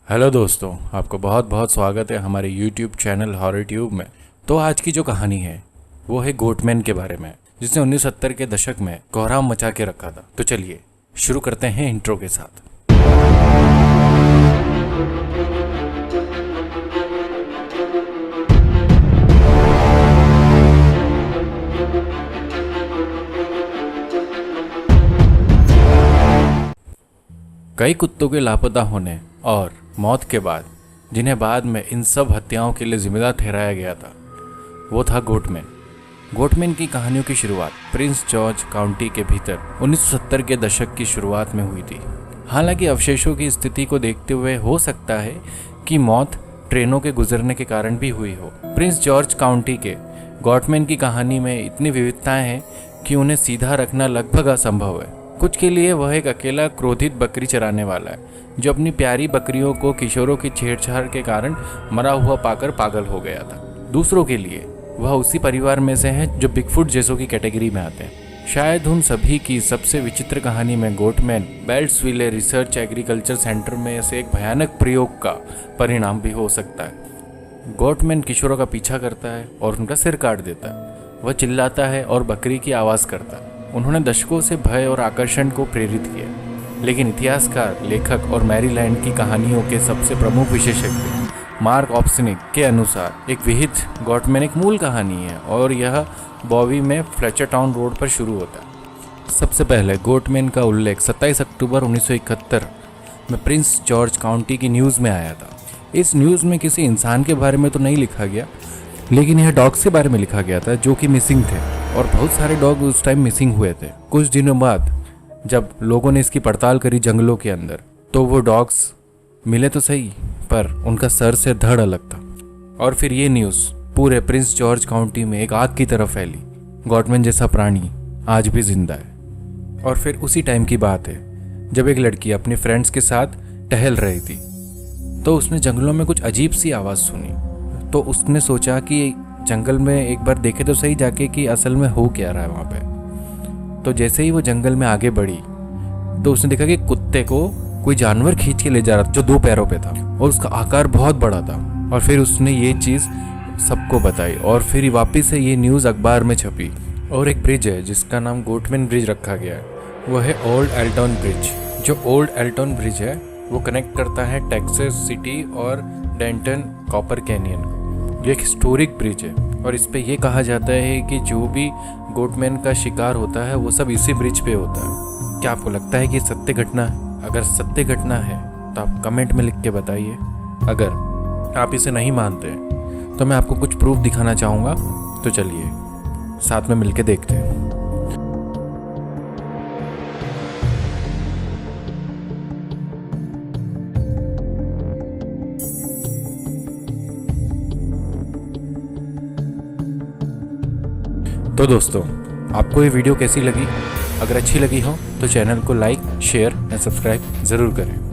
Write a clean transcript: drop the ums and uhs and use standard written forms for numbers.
Hello दोस्तों, आपको बहुत बहुत स्वागत है हमारे YouTube चैनल हॉरर ट्यूब में। तो आज की जो कहानी है वो है गोटमैन के बारे में, जिसने 1970 के दशक में कोहराम मचा के रखा था। तो चलिए शुरू करते हैं इंट्रो के साथ। कई कुत्तों के लापता होने और मौत के बाद जिन्हें बाद में इन सब हत्याओं के लिए जिम्मेदार ठहराया गया था, वो था गोटमैन। गोटमैन की कहानियों की शुरुआत प्रिंस जॉर्ज काउंटी के भीतर 1970 के दशक की शुरुआत में हुई थी। हालांकि अवशेषों की स्थिति को देखते हुए हो सकता है कि मौत ट्रेनों के गुजरने के कारण भी हुई हो। प्रिंस जॉर्ज काउंटी के गोटमैन की कहानी में इतनी विविधताएं हैं कि उन्हें सीधा रखना लगभग असंभव है। कुछ के लिए वह एक अकेला क्रोधित बकरी चराने वाला है जो अपनी प्यारी बकरियों को किशोरों की छेड़छाड़ के कारण मरा हुआ पाकर पागल हो गया था। दूसरों के लिए वह उसी परिवार में से है जो बिगफुट जैसों की कैटेगरी में आते हैं। शायद उन सभी की सबसे विचित्र कहानी में goatman Beltsville research agriculture centre में से एक भयानक प्रयोग का परिणाम भी हो सकता है। गोटमैन किशोरों का पीछा करता है और उनका सिर काट देता है। वह चिल्लाता है और बकरी की आवाज़ करता है। उन्होंने दशकों से भय और आकर्षण को प्रेरित किया, लेकिन इतिहासकार, लेखक और मैरीलैंड की कहानियों के सबसे प्रमुख विशेषज्ञ मार्क ऑप्सनिक के अनुसार एक विहित गोटमैन एक मूल कहानी है और यह बॉवी में फ्लेचर टाउन रोड पर शुरू होता है। सबसे पहले गोटमैन का उल्लेख 27 अक्टूबर 1971 में प्रिंस जॉर्ज काउंटी की न्यूज़ में आया था। इस न्यूज़ में किसी इंसान के बारे में तो नहीं लिखा गया, लेकिन यह डॉग्स के बारे में लिखा गया था जो कि मिसिंग थे, और बहुत सारे डॉग उस टाइम मिसिंग हुए थे। कुछ दिनों बाद जब लोगों ने इसकी पड़ताल करी जंगलों के अंदर, तो वो डॉग्स मिले तो सही, पर उनका सर से धड़ अलग था। और फिर ये न्यूज़ पूरे प्रिंस जॉर्ज काउंटी में एक आग की तरह फैली। गॉटमैन जैसा प्राणी आज भी जिंदा है। और फिर उसी टाइम की बात है जब एक लड़की अपने फ्रेंड्स के साथ टहल रही थी, तो उसने जंगलों में कुछ अजीब सी आवाज़ सुनी। तो उसने सोचा कि जंगल में एक बार देखे तो सही जाके कि असल में हो क्या रहा है वहाँ पे। तो जैसे ही वो जंगल में आगे बढ़ी तो उसने देखा कि कुत्ते को कोई जानवर खींच के ले जा रहा था जो 2 पैरों पे था और उसका आकार बहुत बड़ा था। और फिर उसने ये चीज़ सबको बताई और फिर वापस से ये न्यूज़ अखबार में छपी। और एक ब्रिज है जिसका नाम गोटमैन ब्रिज रखा गया है, वो है ओल्ड एल्टन ब्रिज। जो ओल्ड एल्टन ब्रिज है वो कनेक्ट करता है टेक्सास सिटी और डेंटन कॉपर कैनियन को। ये एक हिस्टोरिक ब्रिज है और इस पे ये कहा जाता है कि जो भी गोटमैन का शिकार होता है वो सब इसी ब्रिज पे होता है। क्या आपको लगता है कि सत्य घटना है? अगर सत्य घटना है तो आप कमेंट में लिख के बताइए। अगर आप इसे नहीं मानते तो मैं आपको कुछ प्रूफ दिखाना चाहूँगा। तो चलिए साथ में मिलके देखते हैं। तो दोस्तों, आपको ये वीडियो कैसी लगी? अगर अच्छी लगी हो तो चैनल को लाइक, शेयर एंड सब्सक्राइब ज़रूर करें।